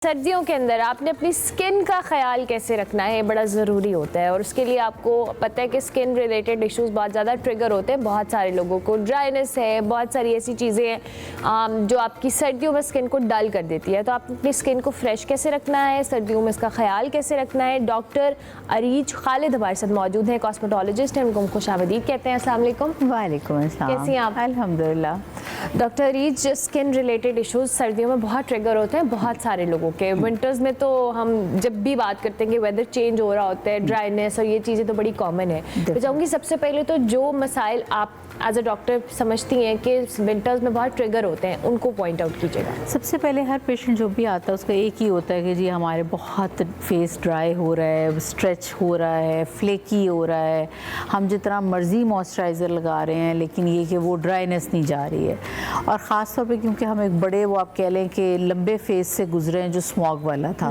सर्दियों के अंदर आपने अपनी स्किन का ख्याल कैसे रखना है, बड़ा ज़रूरी होता है। और उसके लिए आपको पता है कि स्किन रिलेटेड इश्यूज बहुत ज़्यादा ट्रिगर होते हैं। बहुत सारे लोगों को ड्राइनेस है, बहुत सारी ऐसी चीज़ें हैं जो आपकी सर्दियों में स्किन को डल कर देती है। तो आप अपनी स्किन को फ्रेश कैसे रखना है, सर्दियों में इसका ख्याल कैसे रखना है। डॉक्टर अरीज खालिद हमारे साथ मौजूद हैं, कॉस्मेटोलॉजिस्ट हैं, उनको खुशामदीद कहते हैं। अस्सलाम वालेकुम। वालेकुम अस्सलाम। कैसी हैं आप? अल्हम्दुलिल्लाह। Doctor Areej, skin related issues सर्दियों में बहुत ट्रिगर होते हैं बहुत सारे लोगों के। विंटर्स में तो हम जब भी बात करते हैं कि वेदर चेंज हो रहा होता है, ड्राइनेस और ये चीज़ें तो बड़ी कॉमन है। मैं चाहूँगी सबसे पहले तो जो मसाइल आप एज अ डॉक्टर समझती हैं कि विंटर्स में बहुत ट्रिगर होते हैं, उनको पॉइंट आउट कीजिएगा। सबसे पहले हर पेशेंट जो भी आता है उसका एक ही होता है कि जी हमारे बहुत फेस ड्राई हो रहा है, स्ट्रेच हो रहा है, फ्लेकी हो रहा है, हम जितना मर्जी मॉइस्चराइज़र लगा रहे हैं लेकिन ये कि वो ड्राइनेस नहीं जा रही है। और ख़ास तौर पे क्योंकि हम एक बड़े वो आप कह लें कि लंबे फेस से गुजरे हैं जो स्मॉग वाला था,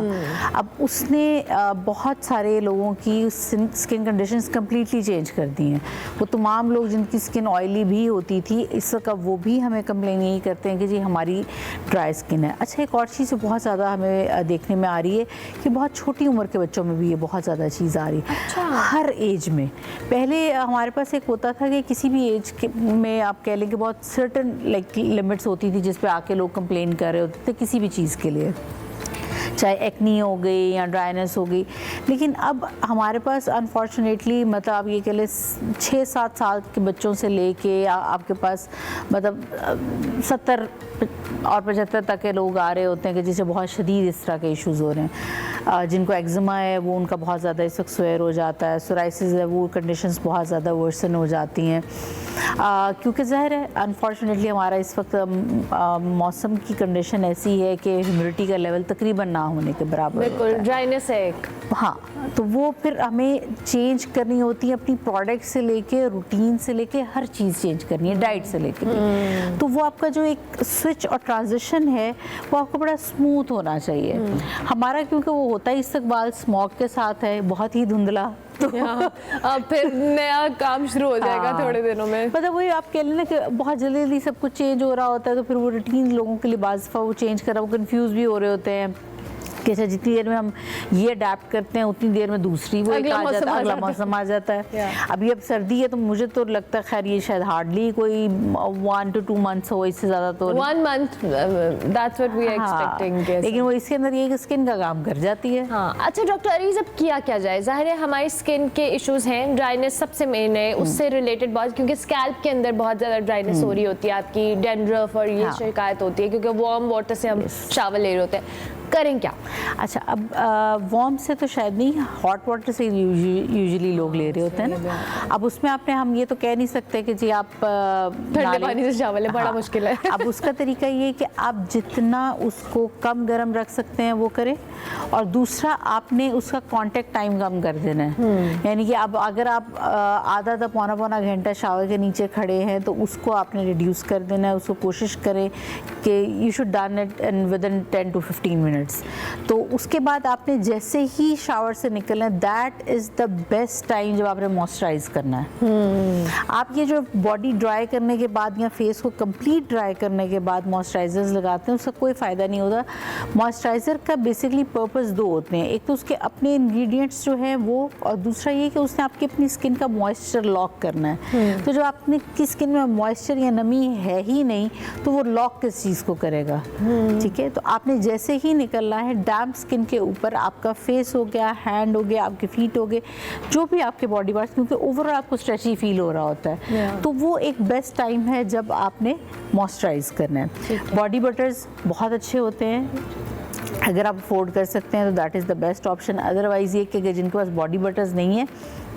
अब उसने बहुत सारे लोगों की स्किन कंडीशंस कम्प्लीटली चेंज कर दी हैं। वो तमाम लोग जिनकी स्किन ऑयली भी होती थी, इस वक्त वो भी हमें कंप्लेन यही करते हैं कि जी हमारी ड्राई स्किन है। अच्छा, एक और चीज़ बहुत ज़्यादा हमें देखने में आ रही है कि बहुत छोटी उम्र के बच्चों में भी ये बहुत ज़्यादा चीज़ आ रही है। अच्छा। हर एज में। पहले हमारे पास एक होता था कि किसी भी एज में आप कह लें कि बहुत सर्टन लाइक लिमिट्स होती थी जिस पे आके लोग कंप्लेन कर रहे होते थे किसी भी चीज़ के लिए, चाहे एक्नी हो गई या ड्राइनेस हो गई। लेकिन अब हमारे पास अनफॉर्चुनेटली मतलब आप ये कह लें 6-7 साल के बच्चों से लेके आपके पास मतलब 70 और 75 तक के लोग आ रहे होते हैं कि जिसे बहुत शदीद इस तरह के इश्यूज़ हो रहे हैं। जिनको एक्जिमा है वो उनका बहुत ज़्यादा इस वक्त स्वेयर हो जाता है, सोराइसिस है वो कंडीशंस बहुत ज़्यादा वर्सन हो जाती हैं क्योंकि ज़ाहिर है अनफॉर्चुनेटली हमारा इस वक्त मौसम की कंडीशन ऐसी है कि ह्यूमिडिटी का लेवल तकरीबन ना होने के बराबर बिल्कुल, ड्राइनेस है एक। हाँ, तो वो फिर हमें चेंज करनी होती है अपनी प्रोडक्ट से लेके, रूटीन से लेके, हर चीज़ चेंज करनी है, डाइट से लेके। तो वो आपका जो एक स्विच और ट्रांजिशन है वो आपको बड़ा स्मूथ होना चाहिए। हमारा क्योंकि वो होता है इस्तकबाल स्मॉग के साथ है, बहुत ही धुंधला, तो अब फिर नया काम शुरू हो जाएगा थोड़े दिनों में। मतलब वही आप कह लेना कि बहुत जल्दी जल्दी सब कुछ चेंज हो रहा होता है, तो फिर वो रूटीन लोगों के लिए बाज़ दफ़ा वो चेंज कर रहा, वो कंफ्यूज भी हो रहे होते हैं कि अच्छा जितनी देर में हम ये अडेप्ट करते हैं उतनी देर में दूसरी वो अगला मौसम आ जाता है। अभी अब सर्दी है तो मुझे तो लगता है खैर ये शायद हार्डली कोई 1 to 2 months हो, इससे ज़्यादा तो 1 month, that's what we are expecting। लेकिन वो इसके अंदर ये स्किन का काम कर जाती है। हाँ, अच्छा डॉक्टर अरीज, अब किया क्या जाए? जाहिर है हमारी स्किन के इश्यूज हैं, ड्राइनेस सबसे मेन है, उससे रिलेटेड बहुत, क्योंकि स्कैल्प के अंदर बहुत ज़्यादा ड्राइनेस हो रही होती है, आपकी डेंड्रफ और ये शिकायत होती है क्योंकि वार्म वाटर से हम शावर ले रहे होते हैं। करें क्या? अच्छा, अब वार्म से तो शायद नहीं, हॉट वाटर से यूजुअली लोग ले रहे होते हैं ना। अब उसमें आपने हम ये तो कह नहीं सकते कि जी आप ठंडे पानी से शावर लें, बड़ा मुश्किल है। अब उसका तरीका ये है कि आप जितना उसको कम गर्म रख सकते हैं वो करें, और दूसरा आपने उसका कांटेक्ट टाइम कम कर देना है। यानी कि अब अगर आप आधा पौना घंटा शावर के नीचे खड़े हैं तो उसको आपने रिड्यूस कर देना है। उसको कोशिश करें कि you should done it in within 10 to 15 minutes. तो उसके बाद आपने जैसे ही शावर से निकलना है, that is the best time जब आपने मॉइस्चराइज करना है। आप ये जो बॉडी ड्राई करने के बाद या फेस को कंप्लीट ड्राई करने के बाद मॉइस्चराइजर्स लगाते हैं उसका कोई फ़ायदा नहीं होता। मॉइस्चराइज़र का बेसिकली पर्पस 2 होते हैं, एक तो उसके अपने इंग्रेडिएंट्स जो हैं वो, और दूसरा ये कि उसने आपकी अपनी स्किन का मॉइस्चर लॉक करना है। तो जो आपने की स्किन में मॉइस्चर या नमी है ही नहीं तो वो लॉक किस चीज़ को करेगा? ठीक है, तो आपने जैसे ही निकलना है डैम्प स्किन के ऊपर, आपका फेस हो गया, हैंड हो गया, आपके फीट हो गए, जो भी आपके बॉडी पार्ट्स, क्योंकि ओवरऑल आपको स्ट्रेची फील हो रहा होता है, तो वो एक बेस्ट टाइम है जब आपने मॉइस्चराइज करना है। बॉडी बटर्स बहुत अच्छे होते हैं, अगर आप अफोर्ड कर सकते हैं तो that is the best option. Otherwise ये कि जिनके पास बॉडी बटर्स नहीं है,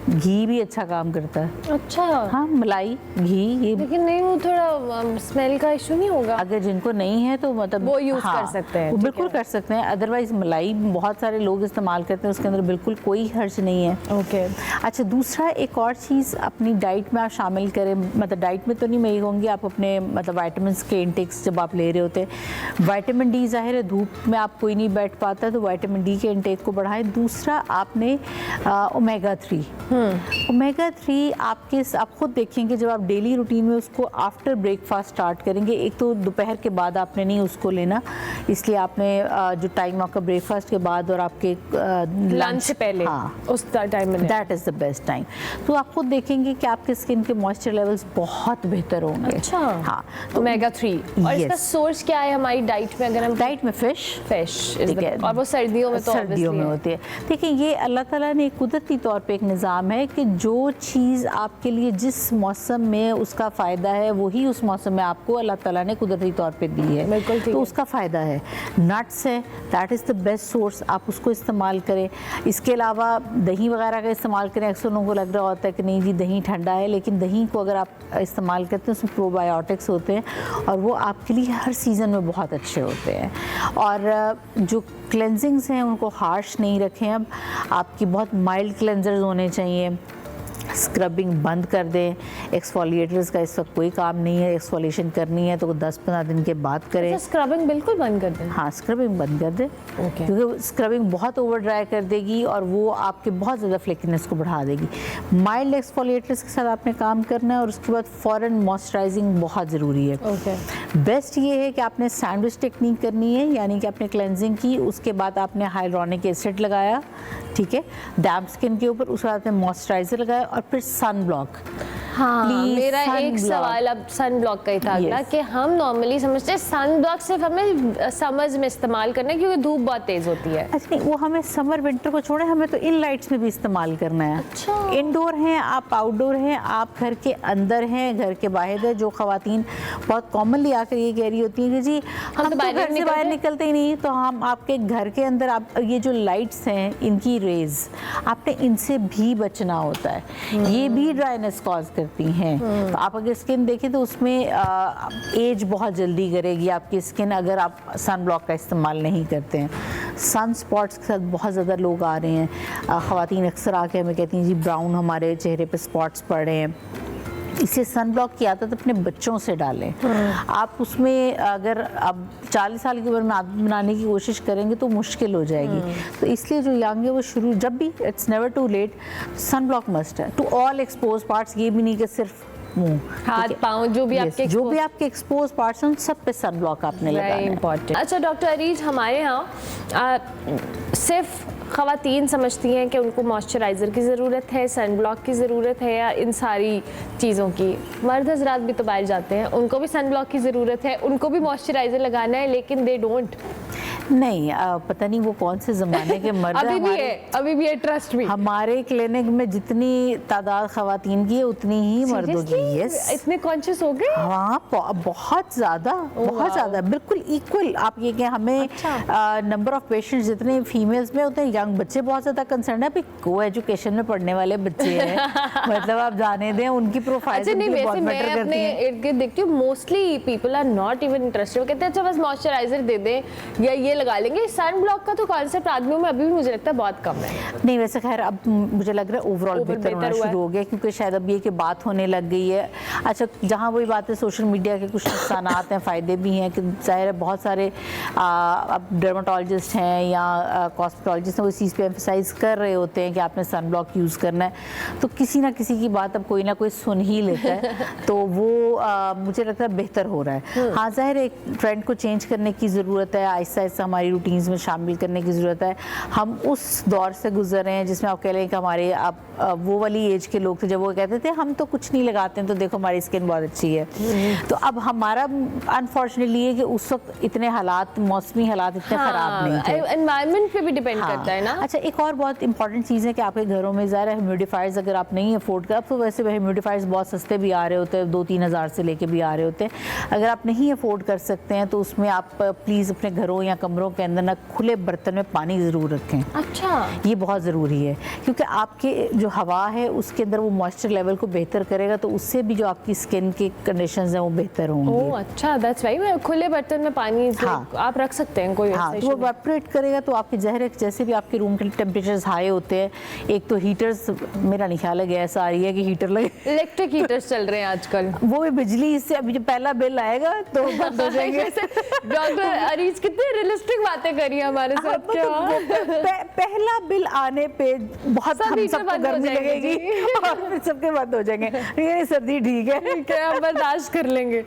घी भी अच्छा काम करता है। अच्छा, हाँ, मलाई, घी, ये लेकिन नहीं वो थोड़ा स्मेल का इशू नहीं होगा? अगर जिनको नहीं है तो मतलब वो यूज़ कर सकते हैं, वो बिल्कुल कर सकते हैं। अदरवाइज मलाई बहुत सारे लोग इस्तेमाल करते हैं, उसके अंदर बिल्कुल कोई हर्ज नहीं है। ओके। अच्छा, दूसरा एक और चीज़ अपनी डाइट में आप शामिल करें, मतलब डाइट में तो नहीं, मैं ये कहूँगी आप अपने मतलब वाइटामिन के इंटेक्स जब आप ले रहे होते हैं, वाइटामिन डी ज़ाहिर है धूप में आप कोई नहीं बैठ पाता, तो वाइटामिन डी के इंटेक को बढ़ाएं। दूसरा आपने ओमेगा 3 ओमेगा 3 आप खुद देखेंगे जब आप डेली रूटीन में उसको आफ्टर ब्रेकफास्ट स्टार्ट करेंगे, एक तो दोपहर के बाद आपने नहीं उसको लेना, इसलिए आपने जो टाइम आपका ब्रेकफास्ट के बाद और आपके लंच से पहले, हाँ, उस टाइम में that is the best time. तो आप खुद देखेंगे कि आपके स्किन के मॉइस्चर लेवल्स बहुत बेहतर होंगे। अच्छा, हाँ, तो ओमेगा 3 और इसका सोर्स क्या है हमारी डाइट में? अगर हम डाइट में फिश और वो सर्दियों में तो सर्दियों में होती है। देखिए ये अल्लाह ताला ने कुदरती तौर पे एक निज़ाम है कि जो चीज़ आपके लिए जिस मौसम में उसका फ़ायदा है वही उस मौसम में आपको अल्लाह ताला ने कुदरती तौर पे दी है, बिल्कुल ठीक तो है। उसका फ़ायदा है। नट्स है, that is the best source, आप उसको इस्तेमाल करें। इसके अलावा दही वगैरह का इस्तेमाल करें। अक्सर लोगों को लग रहा होता है कि नहीं जी दही ठंडा है, लेकिन दही को अगर आप इस्तेमाल करते हैं उसमें प्रोबायोटिक्स होते हैं और वो आपके लिए हर सीज़न में बहुत अच्छे होते हैं। और जो क्लेंजिंग्स हैं उनको हार्श नहीं रखें, अब आपकी बहुत माइल्ड क्लेंजर्स होने चाहिए। स्क्रबिंग बंद कर दें, एक्सफोलिएटर्स का इस वक्त कोई काम नहीं है, एक्सफोलिएशन करनी है तो 10-15 दिन के बाद करें। स्क्रबिंग बिल्कुल बंद कर दें? हाँ, स्क्रबिंग बंद कर दें, Okay. क्योंकि स्क्रबिंग बहुत ओवर ड्राई कर देगी और वो आपके बहुत ज़्यादा फ्लेकीनेस को बढ़ा देगी। माइल्ड एक्सफोलिएटर्स के साथ आपने काम करना है और उसके बाद फ़ौरन मॉइस्चराइजिंग बहुत ज़रूरी है। Okay. बेस्ट ये है कि आपने सैंडविच टेक्निक करनी है, यानी कि आपने क्लेंजिंग की, उसके बाद आपने हाइलुरोनिक एसिड लगाया, ठीक है, डैम्प स्किन के ऊपर, उसके बाद आपने मॉइस्चराइजर लगाया और फिर सन ब्लॉक। हाँ, Please, मेरा एक sunblock. सवाल अब सन ब्लॉक का ही था अगला, Yes. कि हम नॉर्मली समझते हैं सन ब्लॉक सिर्फ हमें समर्स में इस्तेमाल करना है क्योंकि धूप बहुत तेज होती है। अच्छा नहीं, वो हमें समर विंटर को छोड़े, हमें तो इन लाइट्स में भी इस्तेमाल करना है। अच्छा। इंडोर हैं आप, आउटडोर हैं आप, घर के अंदर हैं, घर के बाहर है। जो खवातीन बहुत कॉमनली आकर ये कह रही होती हैं कि जी हम तो घर से बाहर निकलते ही नहीं, तो हम आपके घर के अंदर आप ये जो लाइट्स हैं इनकी रेज आपने इनसे भी बचना होता है, ये भी ड्राइनेस कॉज करती हैं। तो आप अगर स्किन देखें तो उसमें एज बहुत जल्दी करेगी आपकी स्किन अगर आप सन ब्लॉक का इस्तेमाल नहीं करते हैं। सन स्पॉट्स के साथ बहुत ज़्यादा लोग आ रहे हैं, ख़वातीन अक्सर आके हमें कहती हैं जी ब्राउन हमारे चेहरे पे स्पॉट्स पड़ रहे हैं। इससे सन ब्लॉक की आदत अपने बच्चों से डालें। आप उसमें अगर अब 40 साल की उम्र में आदत बनाने की कोशिश करेंगे तो मुश्किल हो जाएगी, तो इसलिए जो यंग है वो शुरू जब भी, it's never too late, sun block must है टू ऑल एक्सपोज पार्ट्स। ये भी नहीं कि सिर्फ मुंह, हाथ पाँव जो भी आपके जो भी आपके एक्सपोज पार्ट्स हैं उन सब पे सन ब्लॉक आपने लगाना है। इम्पोर्टेंट। अच्छा डॉक्टर अरीज, हमारे यहाँ सिर्फ ख़वातीन समझती हैं कि उनको मॉइस्चराइज़र की ज़रूरत है, सन ब्लॉक की ज़रूरत है, या इन सारी चीज़ों की मर्द हजरात भी तो बाहर जाते हैं, उनको भी सन ब्लॉक की ज़रूरत है, उनको भी मॉइस्चराइज़र लगाना है, लेकिन दे डोंट? नहीं, पता नहीं वो कौन से ज़माने के मर्द अभी भी है, ट्रस्ट मी। हमारे क्लिनिक में जितनी तादाद ख़वातीन की है उतनी ही मर्दों की है। इतने कॉन्शियस हो गए? हाँ, बहुत ज़्यादा, बहुत ज़्यादा, बिल्कुल इक्वल। आप ये कहें हमें नंबर ऑफ पेशेंट्स जितने फीमेल्स में होते हैं, यंग बच्चे बहुत ज़्यादा कंसर्न है। अभी को एजुकेशन में पढ़ने वाले बच्चे हैं मतलब आप जाने दें उनकी प्रोफाइल। अच्छा नहीं, वैसे मैं अपने इर्द गिर्द देखती हूँ mostly people are not even interested. वो कहते हैं अच्छा बस मॉइस्चराइजर दे दें या ये लगा लेंगे। सन ब्लॉक का तो कॉन्सेप्ट आदमियों में अभी भी मुझे लगता है बहुत कम है। नहीं, वैसे खैर अब मुझे लग रहा है ओवरऑल बेहतर होना शुरू हो गया, क्योंकि शायद अब ये कि बात होने लग गई है। अच्छा, जहाँ वही बात है, सोशल मीडिया के कुछ नुकसानात हैं, फ़ायदे भी हैं, कि ज़ाहिर है बहुत सारे अब डर्माटोलॉजिस्ट हैं या कॉस्मेटोलॉजिस्ट हैं वो इस चीज़ पे एम्फसाइज कर रहे होते हैं कि आपने सन ब्लॉक यूज़ करना है, तो किसी ना किसी की बात अब कोई ना कोई सुन ही लेता है तो वो मुझे लगता है बेहतर हो रहा है। हाँ, ज़ाहिर है एक ट्रेंड को चेंज करने की ज़रूरत है, आहिस्ता आहिस्ता हमारी रूटीन्स में शामिल करने की ज़रूरत है। हम उस दौर से गुजर रहे हैं जिसमें आप कह लें कि हमारे अब वो वाली एज के लोग थे जब वो कहते थे हम तो कुछ नहीं लगाते हैं तो देखो हमारी स्किन बहुत अच्छी है। तो अब हमारा अनफॉर्चुनेटली है कि उस वक्त इतने हालात, मौसमी हालात इतने ख़राब नहीं थे। एनवायरनमेंट पे भी डिपेंड करता है ना। अच्छा, एक और बहुत इंपॉर्टेंट चीज़ है कि आपके घरों में ज़्यादा ह्यूमिडिफायर्स अगर आप नहीं अफोर्ड कर, अब तो वैसे ह्यूमिडिफायर्स बहुत सस्ते भी आ रहे होते हैं, 2-3 हज़ार से लेके भी आ रहे होते हैं। अगर आप नहीं अफोर्ड कर सकते हैं तो उसमें आप प्लीज़ अपने घरों या कमरों के अंदर ना खुले बर्तन में पानी ज़रूर रखें। अच्छा, ये बहुत ज़रूरी है क्योंकि आपके जो हवा है उसके अंदर वो मॉइस्चर लेवल को बेहतर करेगा, तो उससे भी जो आपकी स्किन की कंडीशंस हैं वो बेहतर होंगी। ओह अच्छा, दैट्स वाई खुले बर्तन में पानी आप रख सकते हैं, कोई हाँ, तो वो इवेपोरेट करेगा तो आपके ज़हर जैसे भी आपके रूम के टेम्परेचर्स हाई होते हैं, एक तो हीटर्स, मेरा नहीं ख्याल है गैस आ रही है कि हीटर लगे, इलेक्ट्रिक हीटर्स चल रहे हैं आजकल, वो भी बिजली से अभी जो पहला बिल आएगा तो बंद हो जाएंगे। डॉक्टर अरीज कितने इंटरेस्टिंग बातें करी हमारे साथ। क्या पहला बिल आने पे बहुत सब हम हीटर सबको बंद हो गर्मी जाएंगे लगेगी जी। और फिर सबके बंद हो जाएंगे, ये सर्दी ठीक है। क्या हम बर्दाश्त कर लेंगे।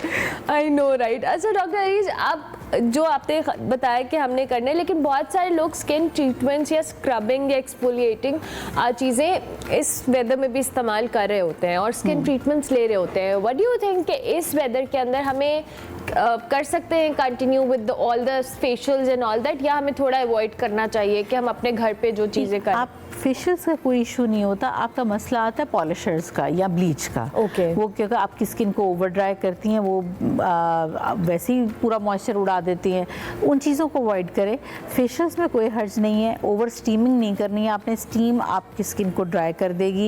I know right. अच्छा डॉक्टर अरीज, आप जो आपने बताया कि हमने करने, लेकिन बहुत सारे लोग स्किन ट्रीटमेंट्स या स्क्रबिंग या एक्सफोलिएटिंग चीज़ें इस वेदर में भी इस्तेमाल कर रहे होते हैं और स्किन ट्रीटमेंट्स ले रहे होते हैं। व्हाट डू यू थिंक कि इस वेदर के अंदर हमें कर सकते हैं continue with all the facials and all that, या हमें थोड़ा अवॉइड करना चाहिए कि हम अपने घर पे जो चीज़ें करें? आप फेशियल्स का कोई इशू नहीं होता, आपका मसला आता है पॉलिशर्स का या ब्लीच का। Okay. वो क्योंकि आपकी स्किन को ओवर ड्राई करती हैं, वो वैसे ही पूरा मॉइस्चर उड़ा देती हैं, उन चीज़ों को अवॉइड करें। फेशियल्स में कोई हर्ज नहीं है, ओवर स्टीमिंग नहीं करनी है आपने, स्टीम आपकी स्किन को ड्राई कर देगी।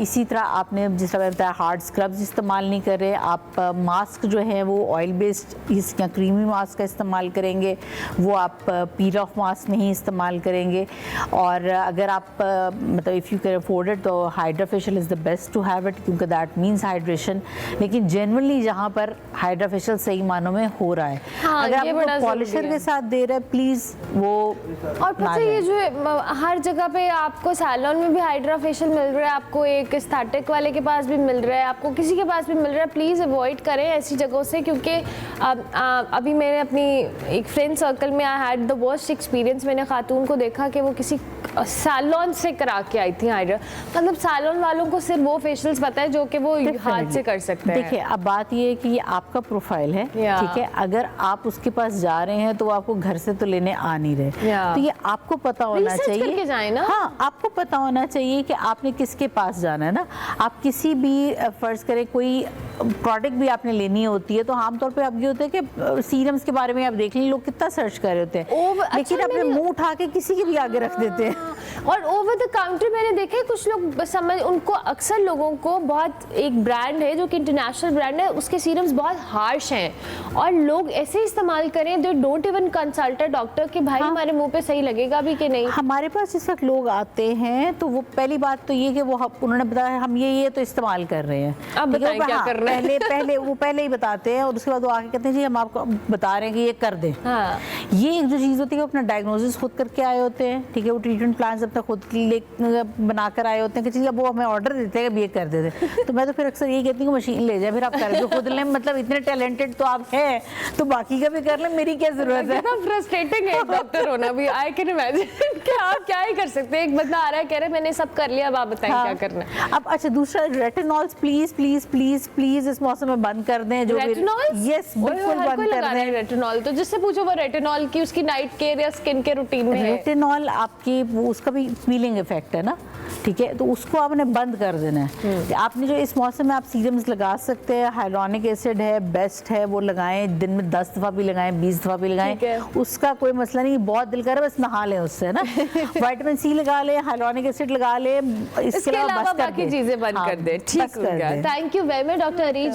इसी तरह आपने जिस तरह बताया हार्ड स्क्रब्स इस्तेमाल नहीं कर रहे आप, मास्क जो है वो ऑयल बेस्ड या क्रीमी मास्क का इस्तेमाल करेंगे, वो आप पील ऑफ मास्क नहीं इस्तेमाल करेंगे। और अगर आप मतलब if you can afford it तो hydra facial is the best to have it, क्योंकि दैट मीन्स हाइड्रेशन। लेकिन जनरली जहाँ पर हाइड्रा फेशियल सही मानों में हो रहा है, हाँ, अगर ये आप बड़ा पॉलिशर ज़रूरी के है। साथ दे रहे हैं प्लीज़ वो और पता है ये जो है, हर जगह पे आपको सैलून में भी हाइड्रा फेशियल मिल रहा है, आपको एक एस्थेटिक वाले के पास भी मिल रहा है, आपको किसी के पास भी मिल रहा है। प्लीज़ अवॉइड करें ऐसी जगहों से, क्योंकि अभी मैंने अपनी एक फ्रेंड सर्कल में I had the worst experience. मैंने खातून को देखा कि वो किसी सैलून से करा के आई थी हाइड्रा। मतलब सैलून वालों को सिर्फ वो फेशियल्स पता है जो कि वो हाथ से कर सकते हैं। देखिए अब बात ये है कि ये आपका प्रोफाइल है, Yeah. ठीक है, अगर आप उसके पास जा रहे हैं तो वो आपको घर से तो लेने आ नहीं रहे, Yeah. तो ये आपको पता होना Research चाहिए। करके जाएं ना। हाँ, आपको पता होना चाहिए कि आपने किसके पास जाना है ना। आप किसी भी फर्ज करें कोई प्रोडक्ट भी आपने लेनी होती है तो आमतौर पे अब ये होता है कि सीरम्स के बारे में आप देख लें, लोग कितना सर्च कर रहे होते हैं, लेकिन अपने मुंह उठा के किसी के भी आगे रख देते हैं। और ओवर द काउंटर मैंने देखे कुछ लोग समझ, उनको अक्सर लोगों को बहुत, एक ब्रांड है जो कि इंटरनेशनल ब्रांड है, उसके सीरम्स बहुत हार्श हैं और लोग ऐसे इस्तेमाल करें, they don't even consult a doctor कि भाई हमारे मुंह पे सही लगेगा भी कि नहीं। हमारे पास जिस वक्त लोग आते हैं तो वो पहली बात तो ये कि वो उन्होंने बताया हम ये तो इस्तेमाल कर रहे हैं, अब ठीक है, बताएं क्या कर रहे हैं। पहले ही बताते हैं और उसके बाद वो आके कहते हैं जी हम आपको बता रहे हैं कि ये कर दें। हाँ। ये एक जो चीज़ होती है वो अपना डायग्नोसिस खुद करके आए होते हैं, ठीक है, वो ट्रीटमेंट प्लान अपना खुद बनाकर आए होते हैं कि जी अब वो हमें ऑर्डर देते हैं कि ये कर देते। तो मैं तो फिर अक्सर यही कहती हूँ मशीन ले जाए, फिर आप कर खुद लें, मतलब इतने टैलेंटेड तो आप हैं तो बाकी का भी कर लें, मेरी क्या जरूरत है। कितना फ्रस्ट्रेटिंग है डॉक्टर होना भी। आई कैन इमेजिन कि आप क्या ही कर सकते हैं। एक बंदा आ रहा है कह रहे मैंने सब कर लिया, अब आप बताएं क्या करना है। अब अच्छा दूसरा retinols please please please please इस मौसम में बंद कर दें। जो रेटिनॉल? यस बिल्कुल बंद कर दें रेटिनॉल। तो जिससे पूछो वो रेटिनॉल की उसकी नाइट केयर या स्किन के रूटीन में है। रेटिनॉल आपकी उसका भी पीलिंग इफेक्ट है ना, ठीक है, तो उसको आपने बंद कर देना है। आपने जो इस मौसम में आप सीरम्स लगा सकते हैं, हाइलोनिक एसिड है, बेस्ट है, वो लगाएं, दिन में 10 दफ़ा भी लगाएं, 20 दफ़ा भी लगाएं, उसका कोई मसला नहीं। बहुत दिल कर रहा है बस नहा लें उससे ना। विटामिन सी लगा लें, हाइलोनिक एसिड लगा लें, इसके अलावा बाकी चीजें बंद कर दें। ठीक हो गया। Thank you very much doctor Areej.